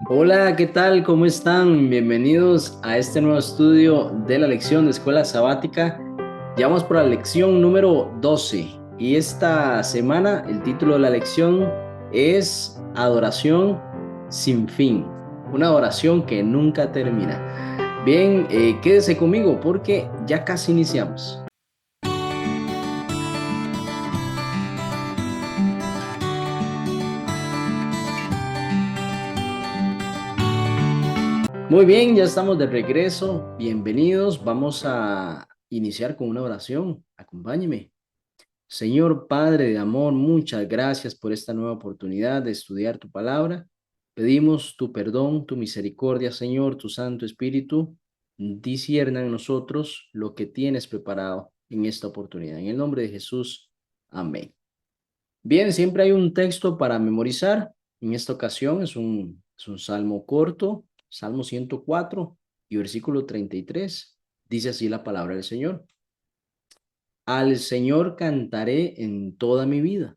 Hola, ¿qué tal? ¿Cómo están? Bienvenidos a este nuevo estudio de la lección de Escuela Sabática. Ya vamos por la lección número 12 y esta semana el título de la lección es Adoración sin fin, una adoración que nunca termina. Bien, quédese conmigo porque ya casi iniciamos. Muy bien, ya estamos de regreso. Bienvenidos. Vamos a iniciar con una oración. Acompáñeme. Señor Padre de amor, muchas gracias por esta nueva oportunidad de estudiar tu palabra. Pedimos tu perdón, tu misericordia, Señor, tu Santo Espíritu, discierna en nosotros lo que tienes preparado en esta oportunidad. En el nombre de Jesús, amén. Bien, siempre hay un texto para memorizar. En esta ocasión es un salmo corto, Salmo 104 y versículo 33. Dice así la palabra del Señor. Al Señor cantaré en toda mi vida.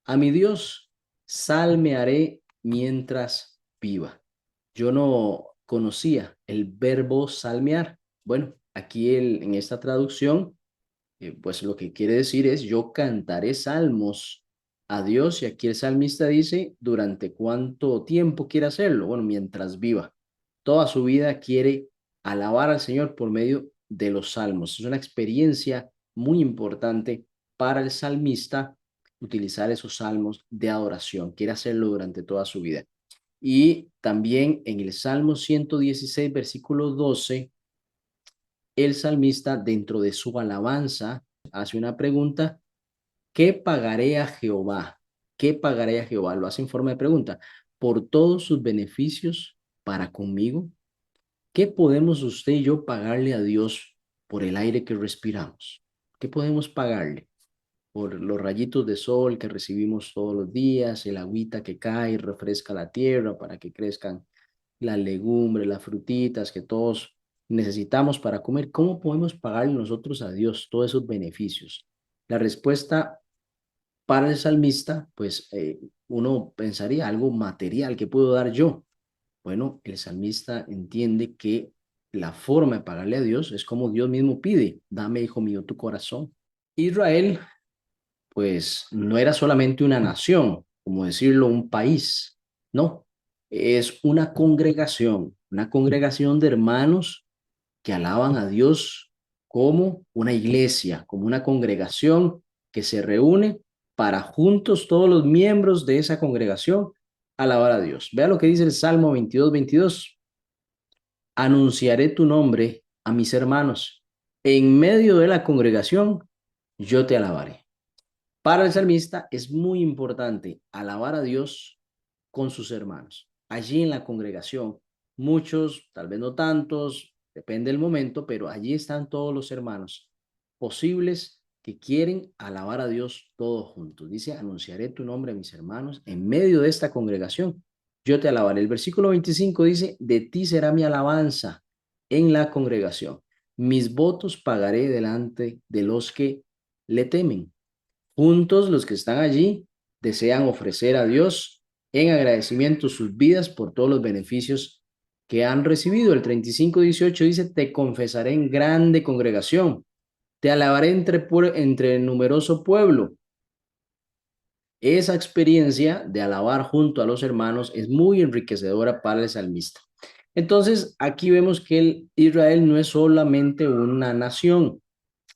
A mi Dios salmearé mientras viva. Yo no conocía el verbo salmear. Bueno, aquí en esta traducción, pues lo que quiere decir es yo cantaré salmos a Dios y aquí el salmista dice durante cuánto tiempo quiere hacerlo. Bueno, mientras viva. Toda su vida quiere alabar al Señor por medio de los salmos. Es una experiencia muy importante para el salmista utilizar esos salmos de adoración. Quiere hacerlo durante toda su vida. Y también en el Salmo 116, versículo 12, el salmista dentro de su alabanza hace una pregunta: ¿qué pagaré a Jehová? ¿Qué pagaré a Jehová? Lo hace en forma de pregunta. ¿Por todos sus beneficios para conmigo? ¿Qué podemos usted y yo pagarle a Dios por el aire que respiramos? ¿Qué podemos pagarle por los rayitos de sol que recibimos todos los días, el agüita que cae y refresca la tierra para que crezcan las legumbres, las frutitas que todos necesitamos para comer? ¿Cómo podemos pagarle nosotros a Dios todos esos beneficios? La respuesta para el salmista, pues uno pensaría algo material que puedo dar yo. Bueno, el salmista entiende que la forma de pagarle a Dios es como Dios mismo pide: dame, hijo mío, tu corazón. Israel, pues no era solamente una nación, como decirlo, un país, no, es una congregación de hermanos que alaban a Dios como una iglesia, como una congregación que se reúne para juntos todos los miembros de esa congregación alabar a Dios. Vea lo que dice el Salmo 22:22. Anunciaré tu nombre a mis hermanos. En medio de la congregación, yo te alabaré. Para el salmista es muy importante alabar a Dios con sus hermanos. Allí en la congregación, muchos, tal vez no tantos, depende del momento, pero allí están todos los hermanos posibles que quieren alabar a Dios todos juntos. Dice: anunciaré tu nombre a mis hermanos en medio de esta congregación. Yo te alabaré. El versículo 25 dice: de ti será mi alabanza en la congregación. Mis votos pagaré delante de los que le temen. Juntos los que están allí desean ofrecer a Dios en agradecimiento sus vidas por todos los beneficios que han recibido. El 35:18 dice: te confesaré en grande congregación, te alabaré entre numeroso pueblo. Esa experiencia de alabar junto a los hermanos es muy enriquecedora para el salmista. Entonces, aquí vemos que Israel no es solamente una nación,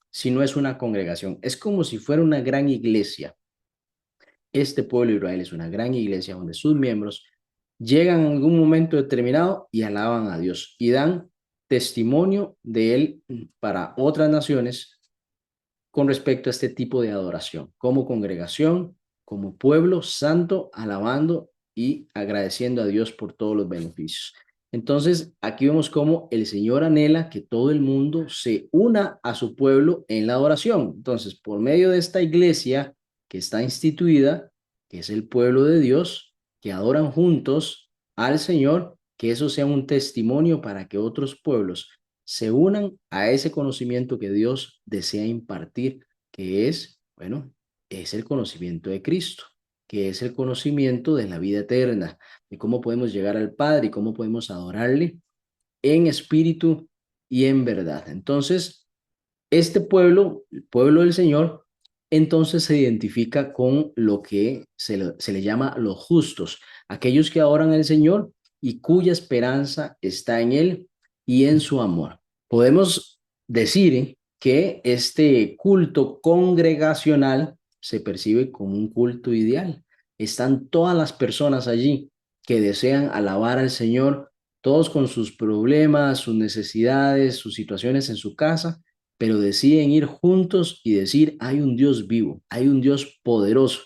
sino es una congregación. Es como si fuera una gran iglesia. Este pueblo de Israel es una gran iglesia donde sus miembros llegan en algún momento determinado y alaban a Dios y dan testimonio de él para otras naciones con respecto a este tipo de adoración, como congregación, como pueblo santo, alabando y agradeciendo a Dios por todos los beneficios. Entonces, aquí vemos cómo el Señor anhela que todo el mundo se una a su pueblo en la adoración. Entonces, por medio de esta iglesia que está instituida, que es el pueblo de Dios, que adoran juntos al Señor, que eso sea un testimonio para que otros pueblos se unan a ese conocimiento que Dios desea impartir, que es, bueno, es el conocimiento de Cristo, que es el conocimiento de la vida eterna, de cómo podemos llegar al Padre y cómo podemos adorarle en espíritu y en verdad. Entonces, este pueblo, el pueblo del Señor, entonces se identifica con lo que se le llama los justos, aquellos que adoran al Señor y cuya esperanza está en Él y en su amor. Podemos decir que este culto congregacional se percibe como un culto ideal. Están todas las personas allí que desean alabar al Señor, todos con sus problemas, sus necesidades, sus situaciones en su casa, pero deciden ir juntos y decir, hay un Dios vivo, hay un Dios poderoso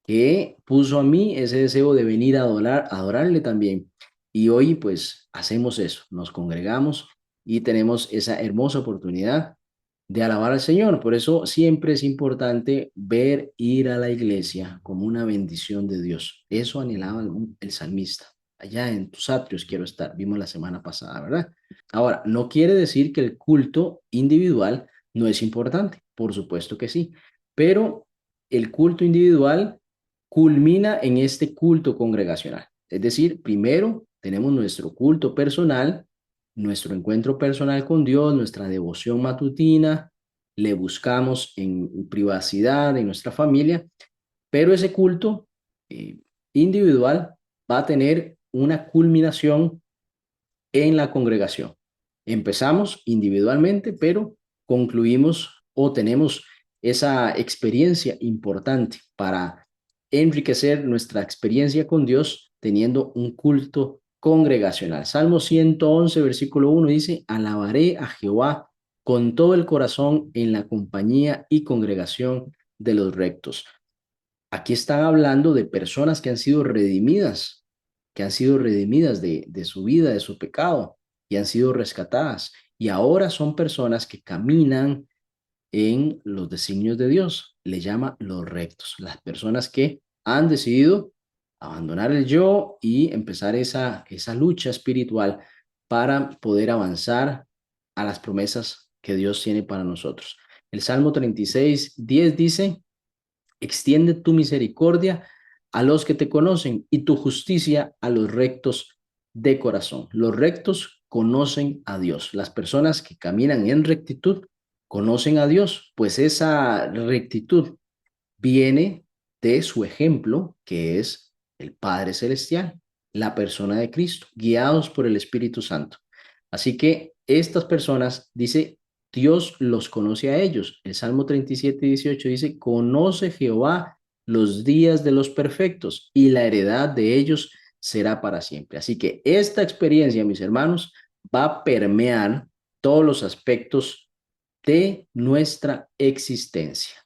que puso a mí ese deseo de venir a adorarle también. Y hoy pues hacemos eso, nos congregamos y tenemos esa hermosa oportunidad de alabar al Señor. Por eso siempre es importante ver ir a la iglesia como una bendición de Dios. Eso anhelaba el salmista. Allá en tus atrios quiero estar, vimos la semana pasada, ¿verdad? Ahora, no quiere decir que el culto individual no es importante, por supuesto que sí, pero el culto individual culmina en este culto congregacional. Es decir, primero tenemos nuestro culto personal, nuestro encuentro personal con Dios, nuestra devoción matutina, le buscamos en privacidad, en nuestra familia, pero ese culto eh, individual va a tener una culminación en la congregación. Empezamos individualmente, pero concluimos o tenemos esa experiencia importante para enriquecer nuestra experiencia con Dios teniendo un culto congregacional. Salmo 111, versículo 1 dice, alabaré a Jehová con todo el corazón en la compañía y congregación de los rectos. Aquí están hablando de personas que han sido redimidas de su vida, de su pecado, y han sido rescatadas. Y ahora son personas que caminan en los designios de Dios. Le llama los rectos, las personas que han decidido abandonar el yo y empezar esa lucha espiritual para poder avanzar a las promesas que Dios tiene para nosotros. El Salmo 36:10 dice, extiende tu misericordia a los que te conocen y tu justicia a los rectos de corazón. Los rectos conocen a Dios. Las personas que caminan en rectitud conocen a Dios, pues esa rectitud viene de su ejemplo, que es el Padre Celestial, la persona de Cristo, guiados por el Espíritu Santo. Así que estas personas, dice, Dios los conoce a ellos. El Salmo 37:18 dice, conoce Jehová los días de los perfectos y la heredad de ellos será para siempre. Así que esta experiencia, mis hermanos, va a permear todos los aspectos de nuestra existencia.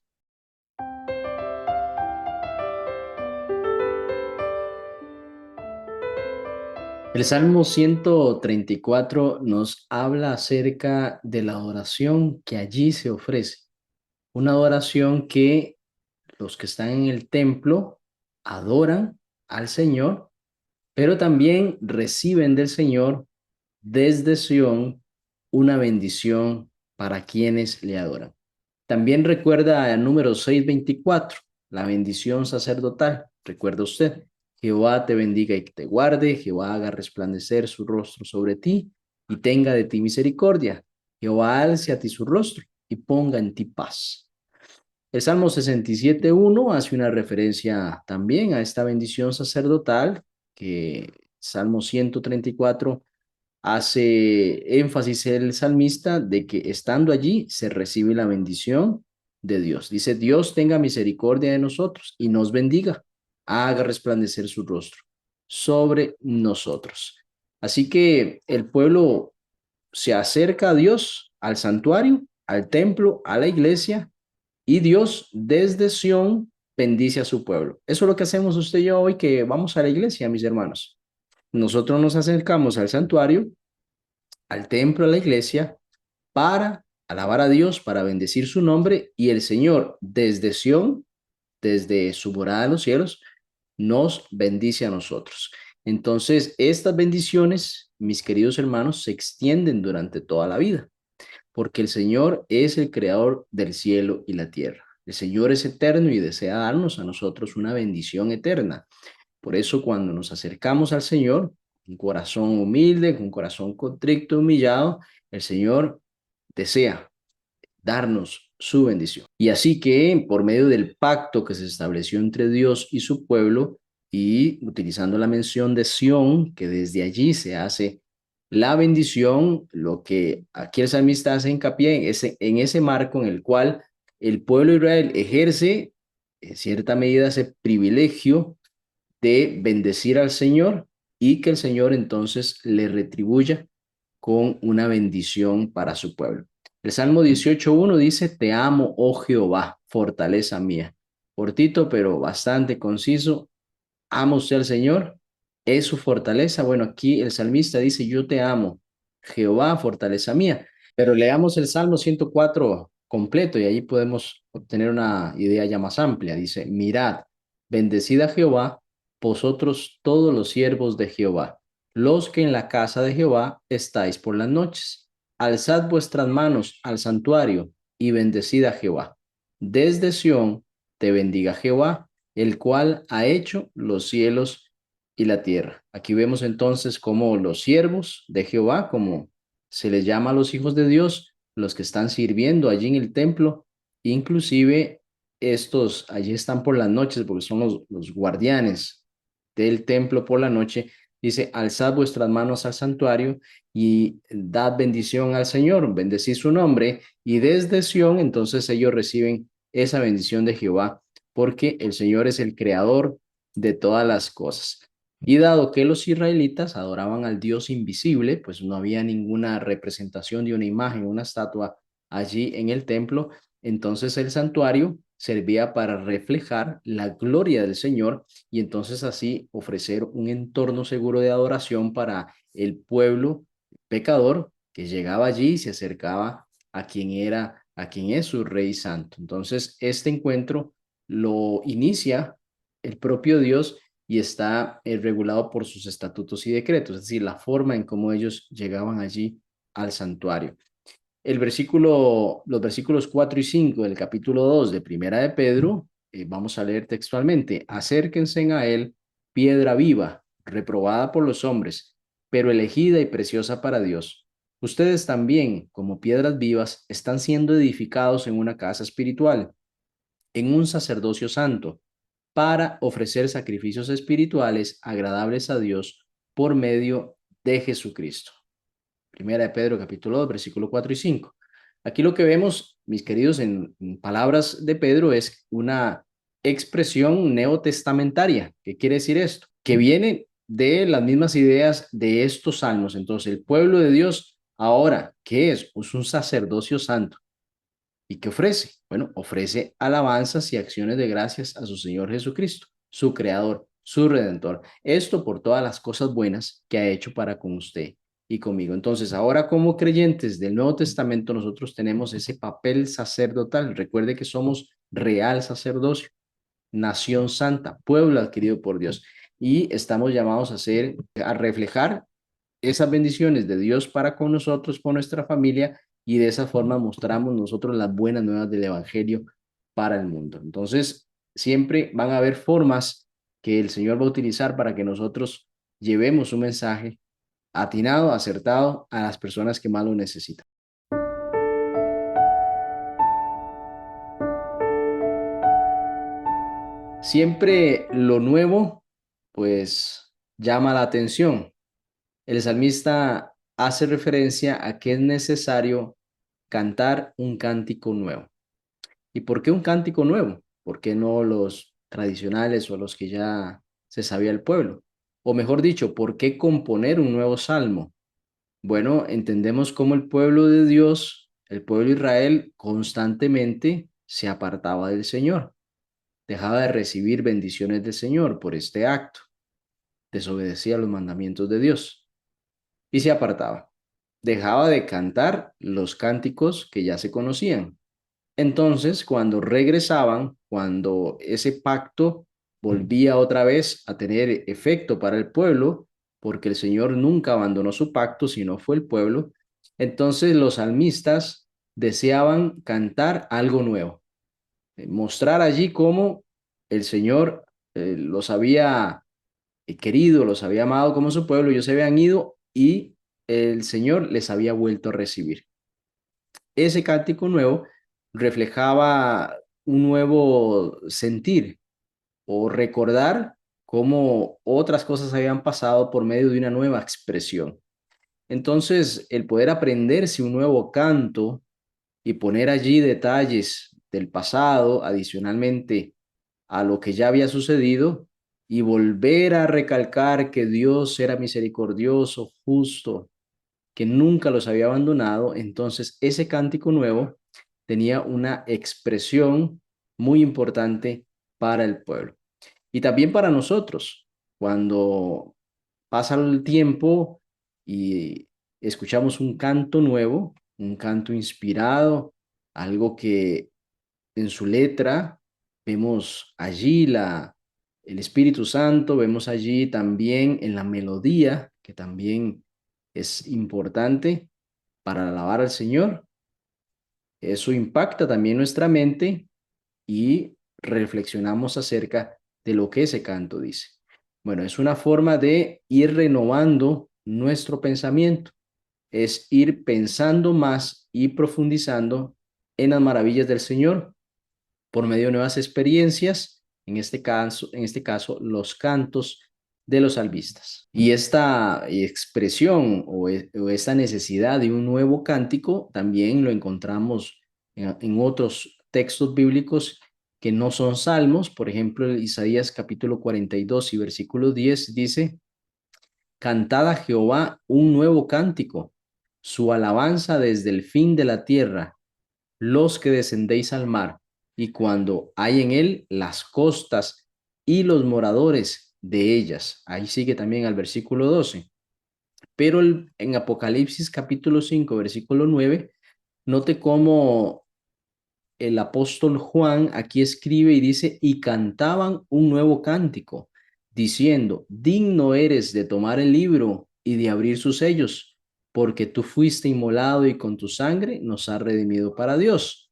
El Salmo 134 nos habla acerca de la adoración que allí se ofrece. Una adoración que los que están en el templo adoran al Señor, pero también reciben del Señor desde Sión una bendición para quienes le adoran. También recuerda el número 624, la bendición sacerdotal. Recuerda usted, Jehová te bendiga y que te guarde, Jehová haga resplandecer su rostro sobre ti y tenga de ti misericordia. Jehová alce a ti su rostro y ponga en ti paz. El Salmo 67:1 hace una referencia también a esta bendición sacerdotal que Salmo 134 hace énfasis el salmista de que estando allí se recibe la bendición de Dios. Dice, Dios tenga misericordia de nosotros y nos bendiga, haga resplandecer su rostro sobre nosotros. Así que el pueblo se acerca a Dios, al santuario, al templo, a la iglesia, y Dios desde Sión bendice a su pueblo. Eso es lo que hacemos usted y yo hoy que vamos a la iglesia, mis hermanos. Nosotros nos acercamos al santuario, al templo, a la iglesia, para alabar a Dios, para bendecir su nombre, y el Señor desde Sión, desde su morada en los cielos, nos bendice a nosotros. Entonces, estas bendiciones, mis queridos hermanos, se extienden durante toda la vida, porque el Señor es el creador del cielo y la tierra. El Señor es eterno y desea darnos a nosotros una bendición eterna. Por eso cuando nos acercamos al Señor, un corazón humilde, con un corazón contrito, humillado, el Señor desea darnos su bendición. Y así que por medio del pacto que se estableció entre Dios y su pueblo, y utilizando la mención de Sión, que desde allí se hace la bendición, lo que aquí el salmista hace hincapié en ese marco en el cual el pueblo de Israel ejerce en cierta medida ese privilegio de bendecir al Señor y que el Señor entonces le retribuya con una bendición para su pueblo. El Salmo 18.1 dice, te amo, oh Jehová, fortaleza mía. Cortito, pero bastante conciso. ¿Ama usted al Señor? ¿Es su fortaleza? Bueno, aquí el salmista dice, yo te amo, Jehová, fortaleza mía. Pero leamos el Salmo 104 completo y ahí podemos obtener una idea ya más amplia. Dice, mirad, bendecid a Jehová, vosotros todos los siervos de Jehová, los que en la casa de Jehová estáis por las noches. Alzad vuestras manos al santuario y bendecid a Jehová. Desde Sión te bendiga Jehová, el cual ha hecho los cielos y la tierra. Aquí vemos entonces cómo los siervos de Jehová, como se les llama a los hijos de Dios, los que están sirviendo allí en el templo, inclusive estos allí están por las noches porque son los guardianes del templo por la noche. Dice, alzad vuestras manos al santuario y dad bendición al Señor, bendecid su nombre, y desde Sión entonces ellos reciben esa bendición de Jehová porque el Señor es el creador de todas las cosas. Y dado que los israelitas adoraban al Dios invisible, pues no había ninguna representación de una imagen, una estatua allí en el templo, entonces el santuario servía para reflejar la gloria del Señor y entonces así ofrecer un entorno seguro de adoración para el pueblo pecador que llegaba allí y se acercaba a quien es su Rey Santo. Entonces, este encuentro lo inicia el propio Dios y está regulado por sus estatutos y decretos, es decir, la forma en cómo ellos llegaban allí al santuario. Los versículos 4 y 5 del capítulo 2 de Primera de Pedro, vamos a leer textualmente, acérquense a él, piedra viva, reprobada por los hombres, pero elegida y preciosa para Dios. Ustedes también, como piedras vivas, están siendo edificados en una casa espiritual, en un sacerdocio santo, para ofrecer sacrificios espirituales agradables a Dios por medio de Jesucristo. Primera de Pedro, capítulo 2, versículo 4 y 5. Aquí lo que vemos, mis queridos, en palabras de Pedro, es una expresión neotestamentaria. ¿Qué quiere decir esto? Que viene de las mismas ideas de estos salmos. Entonces, el pueblo de Dios, ahora, ¿qué es? Es un sacerdocio santo. ¿Y qué ofrece? Bueno, ofrece alabanzas y acciones de gracias a su Señor Jesucristo, su Creador, su Redentor. Esto por todas las cosas buenas que ha hecho para con usted y conmigo. Entonces, ahora como creyentes del Nuevo Testamento, nosotros tenemos ese papel sacerdotal. Recuerde que somos real sacerdocio, nación santa, pueblo adquirido por Dios. Y estamos llamados a reflejar esas bendiciones de Dios para con nosotros, con nuestra familia, y de esa forma mostramos nosotros las buenas nuevas del Evangelio para el mundo. Entonces, siempre van a haber formas que el Señor va a utilizar para que nosotros llevemos un mensaje atinado, acertado a las personas que más lo necesitan. Siempre lo nuevo, pues, llama la atención. El salmista hace referencia a que es necesario cantar un cántico nuevo. ¿Y por qué un cántico nuevo? ¿Por qué no los tradicionales o los que ya se sabía el pueblo? O mejor dicho, ¿por qué componer un nuevo salmo? Bueno, entendemos cómo el pueblo de Dios, el pueblo de Israel, constantemente se apartaba del Señor, dejaba de recibir bendiciones del Señor por este acto, desobedecía los mandamientos de Dios y se apartaba. Dejaba de cantar los cánticos que ya se conocían. Entonces, cuando regresaban, cuando ese pacto volvía otra vez a tener efecto para el pueblo, porque el Señor nunca abandonó su pacto, sino fue el pueblo, entonces los salmistas deseaban cantar algo nuevo. mostrar allí cómo el Señor los había querido, los había amado como su pueblo, ellos se habían ido y el Señor les había vuelto a recibir. Ese cántico nuevo reflejaba un nuevo sentir o recordar cómo otras cosas habían pasado por medio de una nueva expresión. Entonces, el poder aprenderse un nuevo canto y poner allí detalles del pasado, adicionalmente a lo que ya había sucedido, y volver a recalcar que Dios era misericordioso, justo, que nunca los había abandonado, entonces ese cántico nuevo tenía una expresión muy importante para el pueblo. Y también para nosotros, cuando pasa el tiempo y escuchamos un canto nuevo, un canto inspirado, algo que en su letra vemos allí el Espíritu Santo, vemos allí también en la melodía, que también es importante para alabar al Señor. Eso impacta también nuestra mente y reflexionamos acerca de lo que ese canto dice. Bueno, es una forma de ir renovando nuestro pensamiento, es ir pensando más y profundizando en las maravillas del Señor por medio de nuevas experiencias, en este caso los cantos de los salvistas. Y esta expresión o esta necesidad de un nuevo cántico también lo encontramos en otros textos bíblicos que no son salmos. Por ejemplo, Isaías capítulo 42 y versículo 10 dice: Cantad a Jehová un nuevo cántico, su alabanza desde el fin de la tierra, los que descendéis al mar, y cuando hay en él las costas y los moradores de ellas. Ahí sigue también al versículo 12. Pero en Apocalipsis capítulo 5 versículo 9, note cómo el apóstol Juan aquí escribe y dice: y cantaban un nuevo cántico, diciendo: digno eres de tomar el libro y de abrir sus sellos, porque tú fuiste inmolado y con tu sangre nos has redimido para Dios.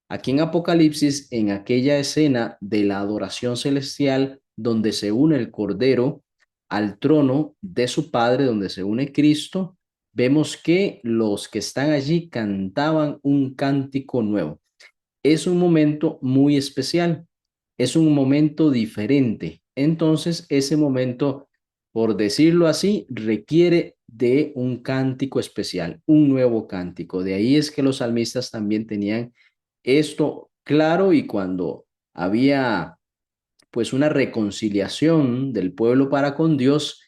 Aquí en Apocalipsis, en aquella escena de la adoración celestial, donde se une el Cordero al trono de su Padre, donde se une Cristo, vemos que los que están allí cantaban un cántico nuevo. Es un momento muy especial, es un momento diferente. Entonces, ese momento, por decirlo así, requiere de un cántico especial, un nuevo cántico. De ahí es que los salmistas también tenían esto claro, y cuando había pues una reconciliación del pueblo para con Dios,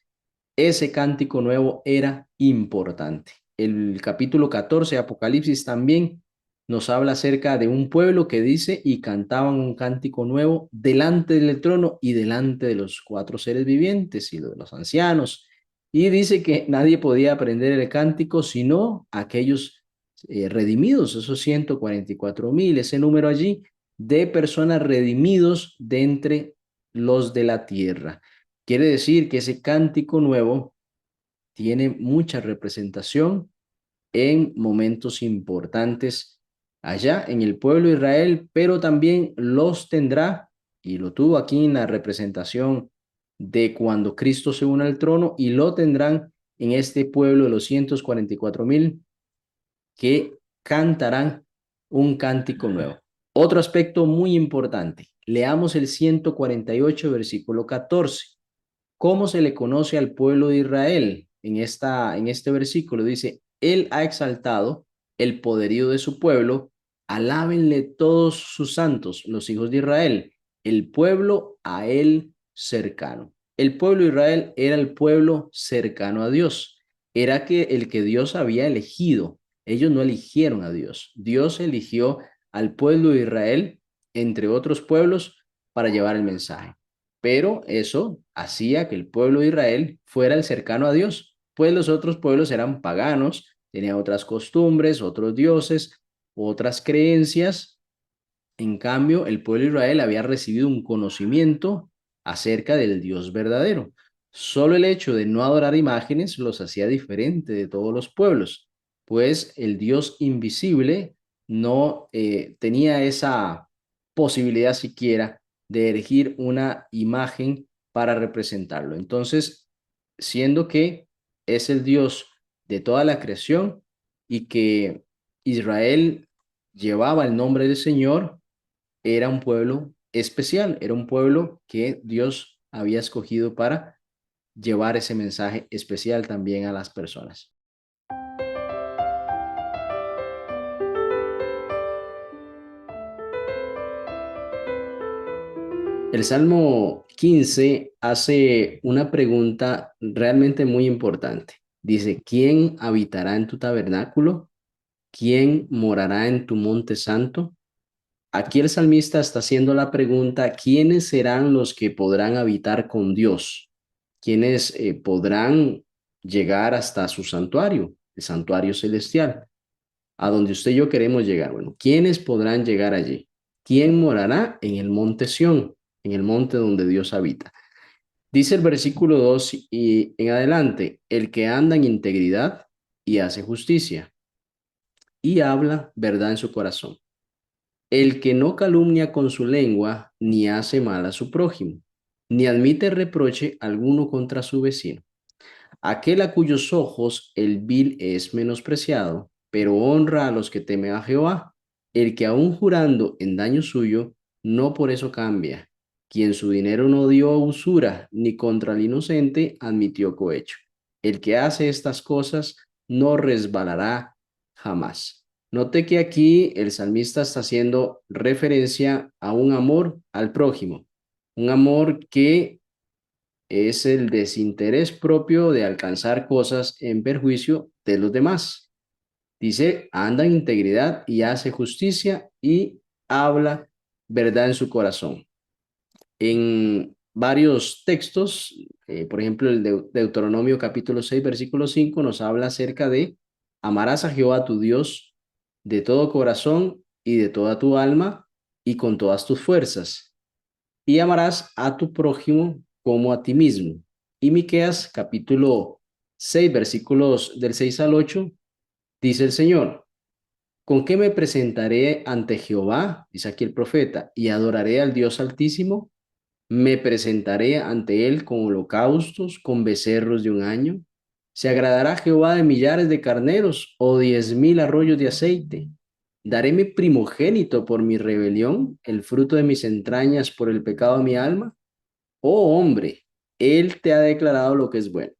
ese cántico nuevo era importante. El capítulo 14 de Apocalipsis también nos habla acerca de un pueblo que dice: y cantaban un cántico nuevo delante del trono y delante de los cuatro seres vivientes y de los ancianos. Y dice que nadie podía aprender el cántico sino aquellos redimidos, esos 144,000, ese número allí de personas redimidos de entre los de la tierra. Quiere decir que ese cántico nuevo tiene mucha representación en momentos importantes allá en el pueblo de Israel, pero también los tendrá, y lo tuvo aquí en la representación de cuando Cristo se une al trono, y lo tendrán en este pueblo de los 144,000 que cantarán un cántico nuevo. Otro aspecto muy importante, leamos el 148, versículo 14. ¿Cómo se le conoce al pueblo de Israel? En este versículo dice: Él ha exaltado el poderío de su pueblo, alábenle todos sus santos, los hijos de Israel, el pueblo a él cercano. El pueblo de Israel era el pueblo cercano a Dios, era el que Dios había elegido. Ellos no eligieron a Dios, Dios eligió al pueblo de Israel entre otros pueblos para llevar el mensaje. Pero eso hacía que el pueblo de Israel fuera el cercano a Dios, pues los otros pueblos eran paganos, tenían otras costumbres, otros dioses, otras creencias. En cambio, el pueblo de Israel había recibido un conocimiento acerca del Dios verdadero. Solo el hecho de no adorar imágenes los hacía diferente de todos los pueblos, pues el Dios invisible no tenía posibilidad siquiera de erigir una imagen para representarlo. Entonces, siendo que es el Dios de toda la creación y que Israel llevaba el nombre del Señor, era un pueblo especial, era un pueblo que Dios había escogido para llevar ese mensaje especial también a las personas. El Salmo 15 hace una pregunta realmente muy importante. Dice, ¿quién habitará en tu tabernáculo? ¿Quién morará en tu monte santo? Aquí el salmista está haciendo la pregunta, ¿quiénes serán los que podrán habitar con Dios? ¿Quiénes podrán llegar hasta su santuario, el santuario celestial, a donde usted y yo queremos llegar? Bueno, ¿quiénes podrán llegar allí? ¿Quién morará en el monte Sión, en el monte donde Dios habita? Dice el versículo 2 y en adelante, el que anda en integridad y hace justicia y habla verdad en su corazón. El que no calumnia con su lengua, ni hace mal a su prójimo, ni admite reproche alguno contra su vecino. Aquel a cuyos ojos el vil es menospreciado, pero honra a los que temen a Jehová. El que aun jurando en daño suyo, no por eso cambia. Quien su dinero no dio a usura, ni contra el inocente admitió cohecho. El que hace estas cosas no resbalará jamás. Note que aquí el salmista está haciendo referencia a un amor al prójimo, un amor que es el desinterés propio de alcanzar cosas en perjuicio de los demás. Dice, anda en integridad y hace justicia y habla verdad en su corazón. En varios textos, por ejemplo, el de Deuteronomio capítulo 6 versículo 5 nos habla acerca de amarás a Jehová tu Dios de todo corazón y de toda tu alma y con todas tus fuerzas y amarás a tu prójimo como a ti mismo. Y Miqueas capítulo 6 versículos del 6 al 8 dice el Señor, ¿con qué me presentaré ante Jehová? Dice aquí el profeta, y adoraré al Dios Altísimo. Me presentaré ante él con holocaustos, con becerros de un año. ¿Se agradará Jehová de millares de carneros o 10,000 arroyos de aceite? ¿Daré mi primogénito por mi rebelión, el fruto de mis entrañas por el pecado de mi alma? Oh hombre, él te ha declarado lo que es bueno.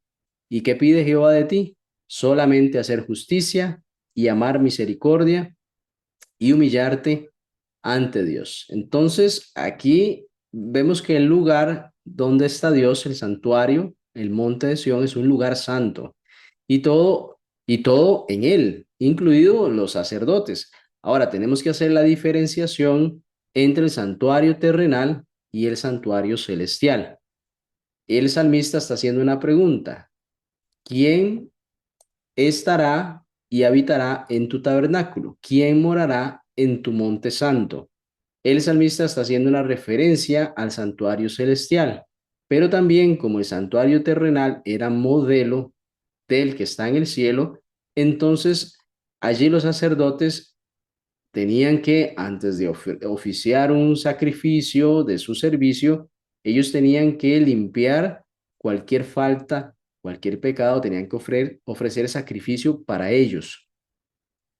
¿Y qué pide Jehová de ti? Solamente hacer justicia y amar misericordia y humillarte ante Dios. Entonces, aquí vemos que el lugar donde está Dios, el santuario, el monte de Sión, es un lugar santo y todo en él, incluido los sacerdotes. Ahora, tenemos que hacer la diferenciación entre el santuario terrenal y el santuario celestial. El salmista está haciendo una pregunta. ¿Quién estará y habitará en tu tabernáculo? ¿Quién morará en tu monte santo? El salmista está haciendo una referencia al santuario celestial, pero también como el santuario terrenal era modelo del que está en el cielo, entonces allí los sacerdotes tenían que, antes de oficiar un sacrificio de su servicio, ellos tenían que limpiar cualquier falta, cualquier pecado, tenían que ofrecer sacrificio para ellos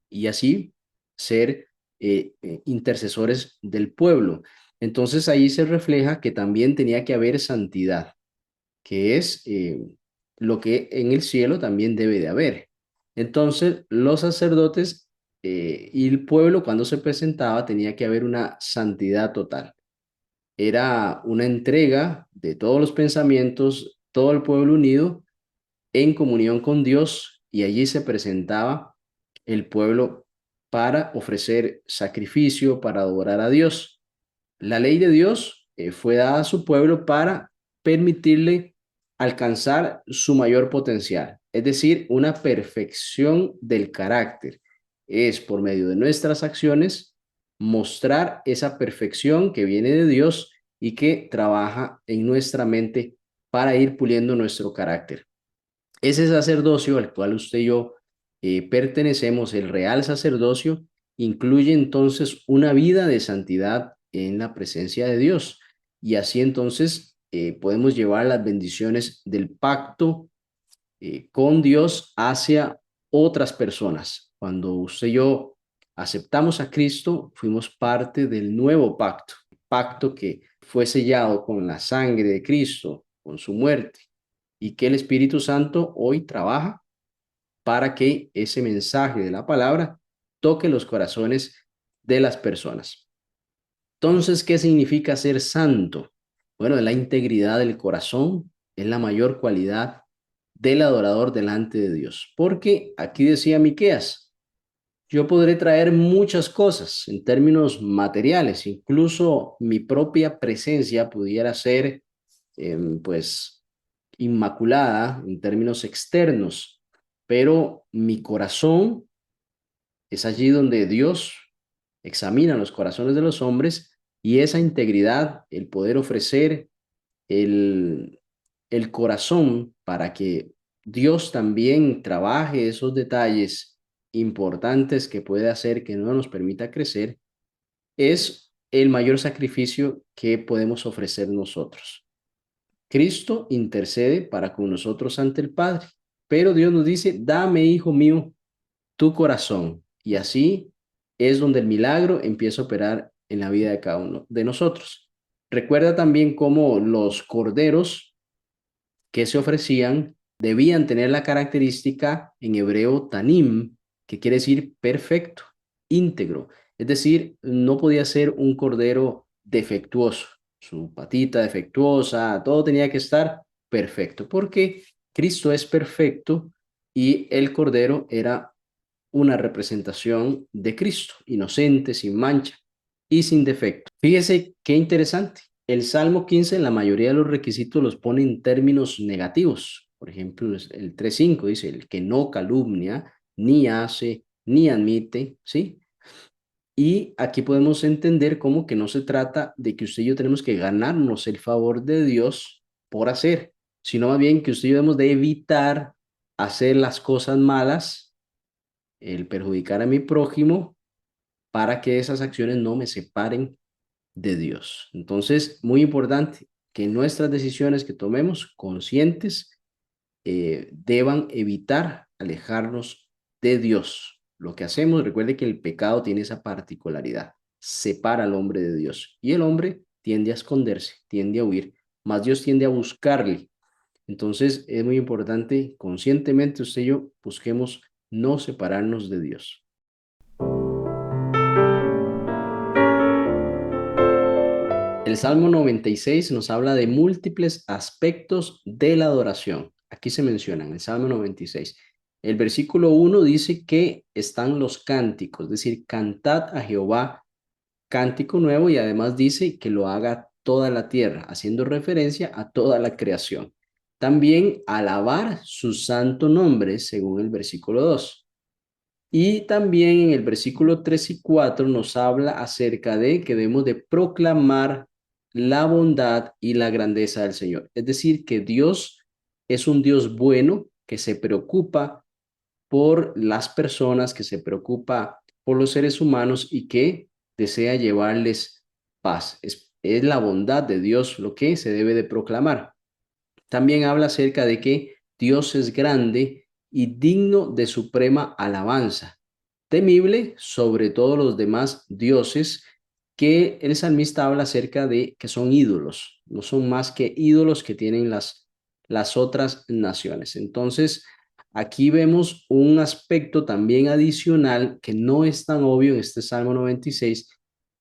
y así ser intercesores del pueblo. Entonces ahí se refleja que también tenía que haber santidad, que es lo que en el cielo también debe de haber. Entonces los sacerdotes y el pueblo cuando se presentaba tenía que haber una santidad total. Era una entrega de todos los pensamientos, todo el pueblo unido en comunión con Dios y allí se presentaba el pueblo para ofrecer sacrificio, para adorar a Dios. La ley de Dios fue dada a su pueblo para permitirle alcanzar su mayor potencial, es decir, una perfección del carácter. Es por medio de nuestras acciones mostrar esa perfección que viene de Dios y que trabaja en nuestra mente para ir puliendo nuestro carácter. Ese sacerdocio al cual usted y yo pertenecemos, el real sacerdocio, incluye entonces una vida de santidad en la presencia de Dios. Y así entonces podemos llevar las bendiciones del pacto con Dios hacia otras personas. Cuando usted y yo aceptamos a Cristo, fuimos parte del nuevo pacto, pacto que fue sellado con la sangre de Cristo, con su muerte, y que el Espíritu Santo hoy trabaja para que ese mensaje de la palabra toque los corazones de las personas. Entonces, ¿qué significa ser santo? Bueno, la integridad del corazón es la mayor cualidad del adorador delante de Dios. Porque aquí decía Miqueas, yo podré traer muchas cosas en términos materiales, incluso mi propia presencia pudiera ser, pues, inmaculada en términos externos, pero mi corazón es allí donde Dios examina los corazones de los hombres y esa integridad, el poder ofrecer el, el corazón para que Dios también trabaje esos detalles importantes que puede hacer que no nos permita crecer, es el mayor sacrificio que podemos ofrecer nosotros. Cristo intercede para con nosotros ante el Padre, pero Dios nos dice, dame, hijo mío, tu corazón. Y así es donde el milagro empieza a operar en la vida de cada uno de nosotros. Recuerda también cómo los corderos que se ofrecían debían tener la característica en hebreo tanim, que quiere decir perfecto, íntegro. Es decir, no podía ser un cordero defectuoso, su patita defectuosa, todo tenía que estar perfecto, porque Cristo es perfecto y el cordero era una representación de Cristo, inocente, sin mancha y sin defecto. Fíjese qué interesante. El Salmo 15, la mayoría de los requisitos los pone en términos negativos. Por ejemplo, el 3.5 dice, el que no calumnia, ni hace, ni admite, ¿sí? Y aquí podemos entender cómo que no se trata de que usted y yo tenemos que ganarnos el favor de Dios por hacer, sino más bien que usted y yo debemos de evitar hacer las cosas malas, el perjudicar a mi prójimo, para que esas acciones no me separen de Dios. Entonces, muy importante que nuestras decisiones que tomemos conscientes deban evitar alejarnos de Dios. Lo que hacemos, recuerde que el pecado tiene esa particularidad, separa al hombre de Dios y el hombre tiende a esconderse, tiende a huir, más Dios tiende a buscarle. Entonces, es muy importante conscientemente usted y yo busquemos no separarnos de Dios. El Salmo 96 nos habla de múltiples aspectos de la adoración. Aquí se mencionan el Salmo 96. El versículo 1 dice que están los cánticos, es decir, cantad a Jehová cántico nuevo y además dice que lo haga toda la tierra, haciendo referencia a toda la creación. También alabar su santo nombre, según el versículo 2. Y también en el versículo 3 y 4 nos habla acerca de que debemos de proclamar la bondad y la grandeza del Señor. Es decir, que Dios es un Dios bueno que se preocupa por las personas, que se preocupa por los seres humanos y que desea llevarles paz. Es la bondad de Dios lo que se debe de proclamar. También habla acerca de que Dios es grande y digno de suprema alabanza, temible sobre todos los demás dioses, que el salmista habla acerca de que son ídolos, no son más que ídolos que tienen las otras naciones. Entonces, aquí vemos un aspecto también adicional que no es tan obvio en este Salmo 96,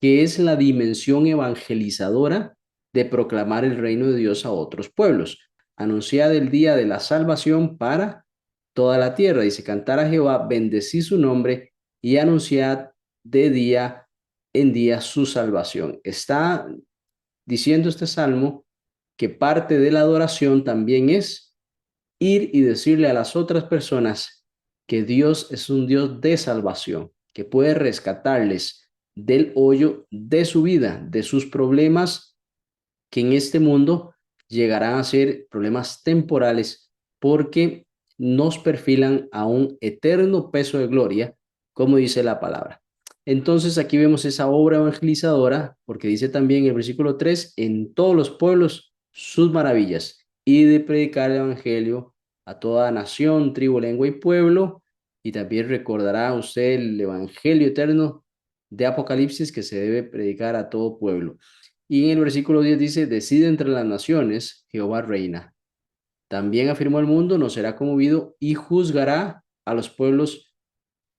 que es la dimensión evangelizadora de proclamar el reino de Dios a otros pueblos. Anunciad el día de la salvación para toda la tierra. Dice, cantar a Jehová, bendecí su nombre y anunciad de día en día su salvación. Está diciendo este salmo que parte de la adoración también es ir y decirle a las otras personas que Dios es un Dios de salvación, que puede rescatarles del hoyo de su vida, de sus problemas que en este mundo llegarán a ser problemas temporales porque nos perfilan a un eterno peso de gloria, como dice la palabra. Entonces aquí vemos esa obra evangelizadora, porque dice también en el versículo 3 en todos los pueblos sus maravillas, y de predicar el evangelio a toda nación, tribu, lengua y pueblo, y también recordará usted el evangelio eterno de Apocalipsis que se debe predicar a todo pueblo. Y en el versículo 10 dice, decide entre las naciones, Jehová reina. También afirmó el mundo, no será conmovido y juzgará a los pueblos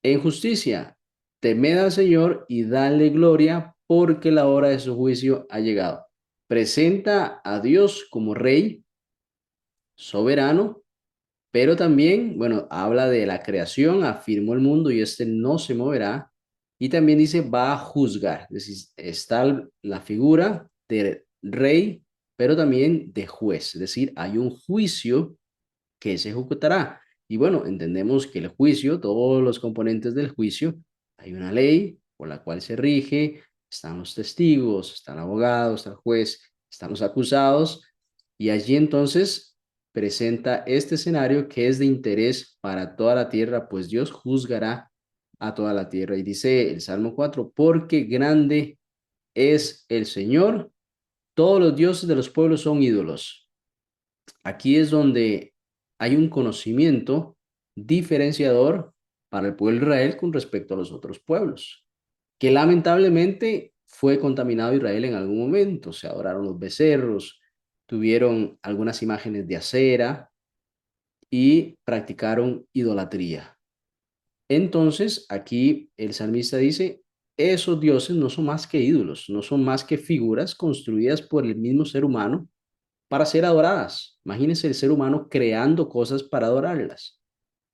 en justicia. Temed al Señor y dale gloria, porque la hora de su juicio ha llegado. Presenta a Dios como rey soberano, pero también, bueno, habla de la creación, afirmó el mundo y este no se moverá. Y también dice, va a juzgar. Es decir, está la figura de rey, pero también de juez. Es decir, hay un juicio que se ejecutará. Y bueno, entendemos que el juicio, todos los componentes del juicio, hay una ley por la cual se rige, están los testigos, está el abogado, está el juez, están los acusados, y allí entonces presenta este escenario que es de interés para toda la tierra, pues Dios juzgará a toda la tierra. Y dice el Salmo 4, porque grande es el Señor, todos los dioses de los pueblos son ídolos. Aquí es donde hay un conocimiento diferenciador para el pueblo de Israel con respecto a los otros pueblos, que lamentablemente fue contaminado Israel en algún momento. Se adoraron los becerros, tuvieron algunas imágenes de acera y practicaron idolatría. Entonces, aquí el salmista dice, esos dioses no son más que ídolos, no son más que figuras construidas por el mismo ser humano para ser adoradas. Imagínense el ser humano creando cosas para adorarlas,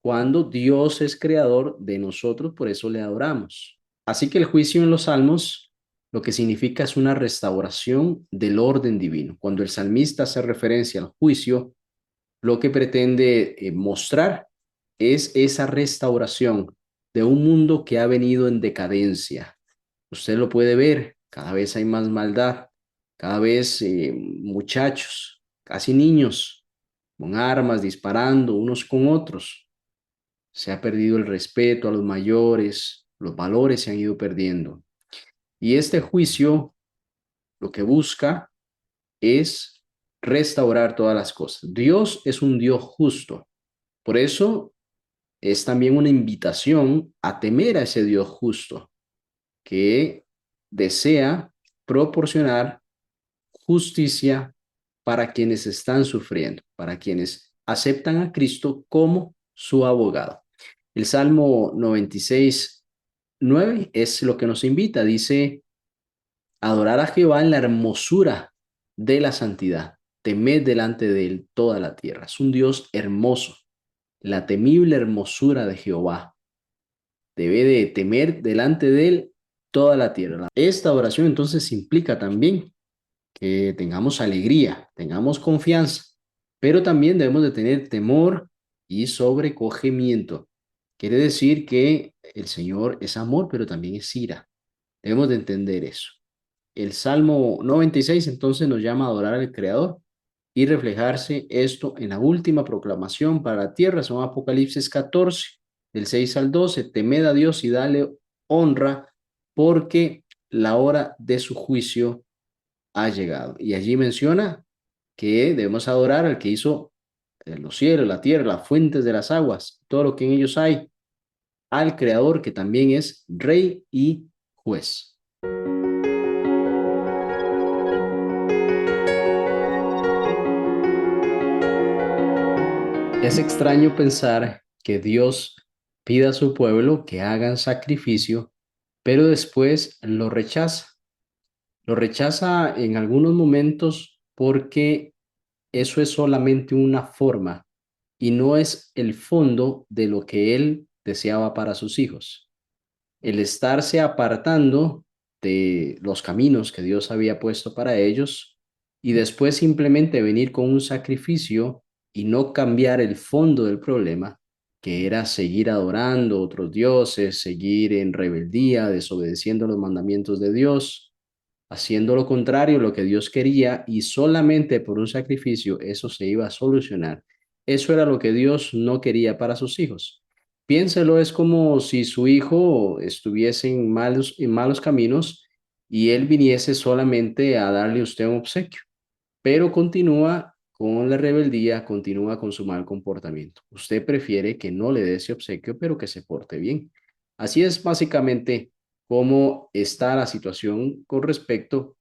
cuando Dios es creador de nosotros, por eso le adoramos. Así que el juicio en los salmos lo que significa es una restauración del orden divino. Cuando el salmista hace referencia al juicio, lo que pretende mostrar es esa restauración de un mundo que ha venido en decadencia. Usted lo puede ver, cada vez hay más maldad, cada vez muchachos, casi niños, con armas disparando unos con otros. Se ha perdido el respeto a los mayores, los valores se han ido perdiendo. Y este juicio lo que busca es restaurar todas las cosas. Dios es un Dios justo. Por eso es también una invitación a temer a ese Dios justo que desea proporcionar justicia para quienes están sufriendo, para quienes aceptan a Cristo como su abogado. El Salmo 96:9 es lo que nos invita, dice, adorar a Jehová en la hermosura de la santidad, temed delante de él toda la tierra. Es un Dios hermoso, la temible hermosura de Jehová. Debe de temer delante de él toda la tierra. Esta oración entonces implica también que tengamos alegría, tengamos confianza, pero también debemos de tener temor y sobrecogimiento. Quiere decir que el Señor es amor, pero también es ira. Debemos de entender eso. El Salmo 96 entonces nos llama a adorar al Creador y reflejarse esto en la última proclamación para la tierra, son Apocalipsis 14, del 6 al 12, temed a Dios y dale honra, porque la hora de su juicio ha llegado. Y allí menciona que debemos adorar al que hizo los cielos, la tierra, las fuentes de las aguas, todo lo que en ellos hay, al Creador que también es Rey y Juez. Es extraño pensar que Dios pida a su pueblo que hagan sacrificio, pero después lo rechaza. Lo rechaza en algunos momentos porque eso es solamente una forma y no es el fondo de lo que él deseaba para sus hijos. El estarse apartando de los caminos que Dios había puesto para ellos y después simplemente venir con un sacrificio y no cambiar el fondo del problema, que era seguir adorando otros dioses, seguir en rebeldía, desobedeciendo los mandamientos de Dios, haciendo lo contrario a lo que Dios quería y solamente por un sacrificio eso se iba a solucionar. Eso era lo que Dios no quería para sus hijos. Piénselo, es como si su hijo estuviese en malos caminos y él viniese solamente a darle a usted un obsequio, pero continúa con la rebeldía, continúa con su mal comportamiento. Usted prefiere que no le dé ese obsequio, pero que se porte bien. Así es básicamente cómo está la situación con respecto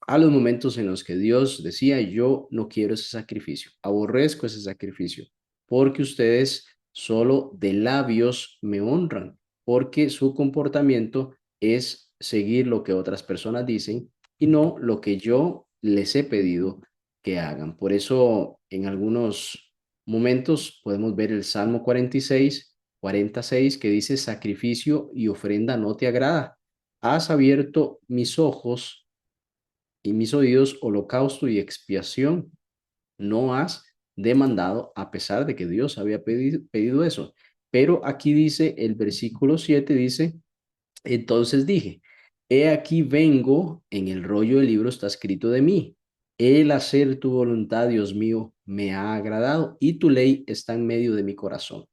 a los momentos en los que Dios decía, yo no quiero ese sacrificio, aborrezco ese sacrificio, porque ustedes solo de labios me honran, porque su comportamiento es seguir lo que otras personas dicen y no lo que yo les he pedido que hagan. Por eso en algunos momentos podemos ver el Salmo 46 que dice, sacrificio y ofrenda no te agrada. Has abierto mis ojos y mis oídos holocausto y expiación no has demandado, a pesar de que Dios había pedido eso. Pero aquí dice, el versículo 7 dice, entonces dije, he aquí vengo, en el rollo del libro está escrito de mí. El hacer tu voluntad, Dios mío, me ha agradado y tu ley está en medio de mi corazón.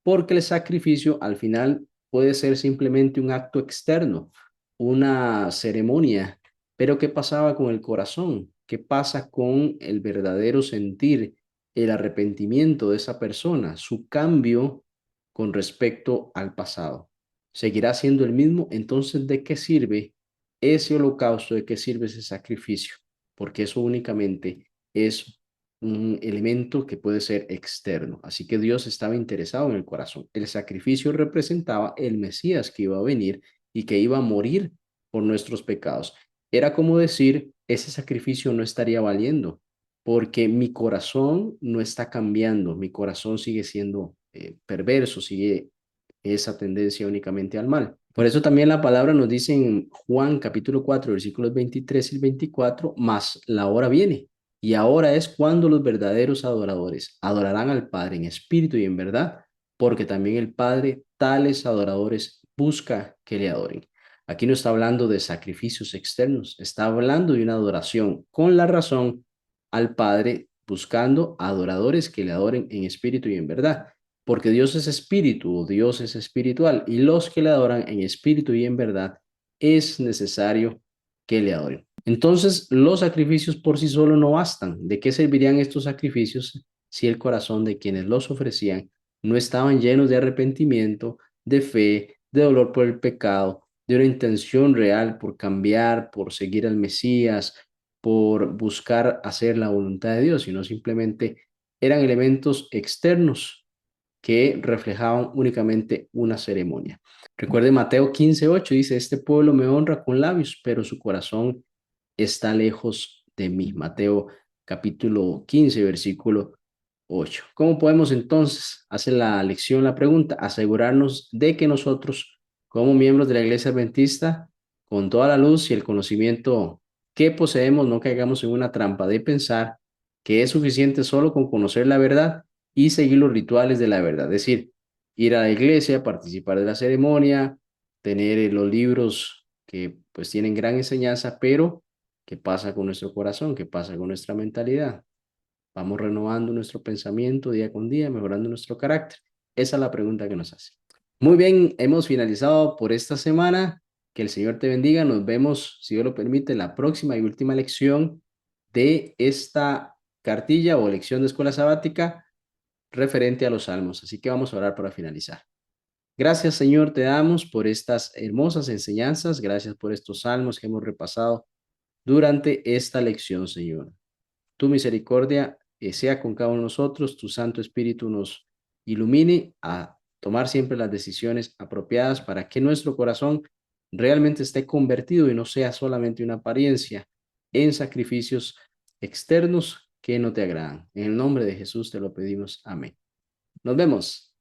Porque el sacrificio al final puede ser simplemente un acto externo, una ceremonia, pero ¿qué pasaba con el corazón? ¿Qué pasa con el verdadero sentir, el arrepentimiento de esa persona, su cambio con respecto al pasado? ¿Seguirá siendo el mismo? Entonces, ¿de qué sirve ese holocausto? ¿De qué sirve ese sacrificio? Porque eso únicamente es un elemento que puede ser externo. Así que Dios estaba interesado en el corazón. El sacrificio representaba el Mesías que iba a venir y que iba a morir por nuestros pecados. Era como decir, ese sacrificio no estaría valiendo porque mi corazón no está cambiando, mi corazón sigue siendo perverso, sigue esa tendencia únicamente al mal. Por eso también la palabra nos dice en Juan capítulo 4 versículos 23 y 24, mas la hora viene y ahora es cuando los verdaderos adoradores adorarán al Padre en espíritu y en verdad, porque también el Padre tales adoradores busca que le adoren. Aquí no está hablando de sacrificios externos, está hablando de una adoración con la razón al Padre, buscando adoradores que le adoren en espíritu y en verdad, porque Dios es espíritu, Dios es espiritual, y los que le adoran en espíritu y en verdad es necesario que le adoren. Entonces, los sacrificios por sí solo no bastan. ¿De qué servirían estos sacrificios si el corazón de quienes los ofrecían no estaban llenos de arrepentimiento, de fe, de dolor por el pecado, de una intención real por cambiar, por seguir al Mesías, por buscar hacer la voluntad de Dios, sino simplemente eran elementos externos que reflejaban únicamente una ceremonia? Recuerde Mateo 15:8, dice, este pueblo me honra con labios, pero su corazón está lejos de mí. Mateo capítulo 15, versículo 8. ¿Cómo podemos entonces hacer la lección, la pregunta? Asegurarnos de que nosotros, como miembros de la Iglesia Adventista, con toda la luz y el conocimiento que poseemos, no caigamos en una trampa de pensar que es suficiente solo con conocer la verdad y seguir los rituales de la verdad. Es decir, ir a la iglesia, participar de la ceremonia, tener los libros que pues tienen gran enseñanza, pero ¿qué pasa con nuestro corazón? ¿Qué pasa con nuestra mentalidad? Vamos renovando nuestro pensamiento día con día, mejorando nuestro carácter. Esa es la pregunta que nos hace. Muy bien, hemos finalizado por esta semana. Que el Señor te bendiga. Nos vemos, si Dios lo permite, la próxima y última lección de esta cartilla o lección de escuela sabática referente a los salmos. Así que vamos a orar para finalizar. Gracias, Señor, te damos por estas hermosas enseñanzas. Gracias por estos salmos que hemos repasado durante esta lección, Señor. Tu misericordia sea con cada uno de nosotros, tu Santo Espíritu nos ilumine a tomar siempre las decisiones apropiadas para que nuestro corazón realmente esté convertido y no sea solamente una apariencia en sacrificios externos que no te agradan. En el nombre de Jesús te lo pedimos. Amén. Nos vemos.